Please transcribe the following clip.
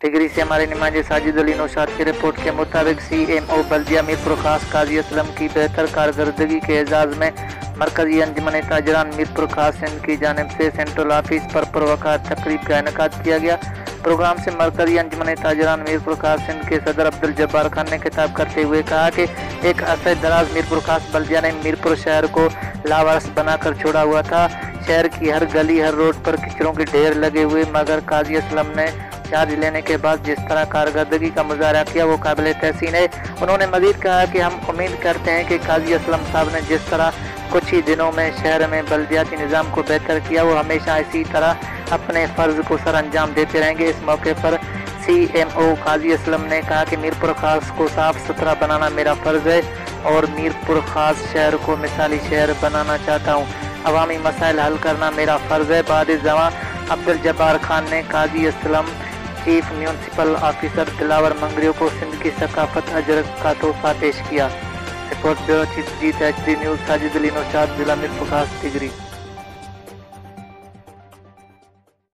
Tigray से हमारे नुमाइंदे साजिद अली नौशाद की रिपोर्ट के मुताबिक CMO बल्दिया मीरपुर खास काजी असलम की बेहतर कारकर्दगी के एजाज़ में मरकजी अंजुमन ताजरान मीरपुर खास सिंध की जानिब से सेंट्रल ऑफिस पर पुरवकार तकरीब का इनेकाद किया गया। प्रोग्राम से मरकजी अंजुमन ताजरान मीरपुर खास सिंध के सदर अब्दुल जब्बार खान ने खिताब करते हुए कहा कि एक अरसे दराज मीरपुर खास बल्दिया ने मीरपुर शहर को लावारस बनाकर छोड़ा हुआ था। शहर की हर गली हर रोड पर किचड़ों के ढेर लगे हुए, मगर काजी असलम ने चार्ज लेने के बाद जिस तरह कारकर्दगी का मुजाहरा किया वो काबिल तहसीन है। उन्होंने मजीद कहा कि हम उम्मीद करते हैं कि काजी असलम साहब ने जिस तरह कुछ ही दिनों में शहर में बल्दियाती निज़ाम को बेहतर किया, वो हमेशा इसी तरह अपने फ़र्ज़ को सर अंजाम देते रहेंगे। इस मौके पर CMO काजी असलम ने कहा कि मीरपुर खास को साफ़ सुथरा बनाना मेरा फ़र्ज़ है और मीरपुर खास शहर को मिसाली शहर बनाना चाहता हूँ। अवामी मसाइल हल करना मेरा फ़र्ज़ है। बाद ज़मा अब्दुल जब्बार खान ने Qazi Aslam chief municipal officer Dilawar मंगरियों को सिंध की सकाफत अजर का तोहफा पेश किया। Report bureau chief HD news Sajid Ali Naushad, जिला मीरपुर खास टिगरी।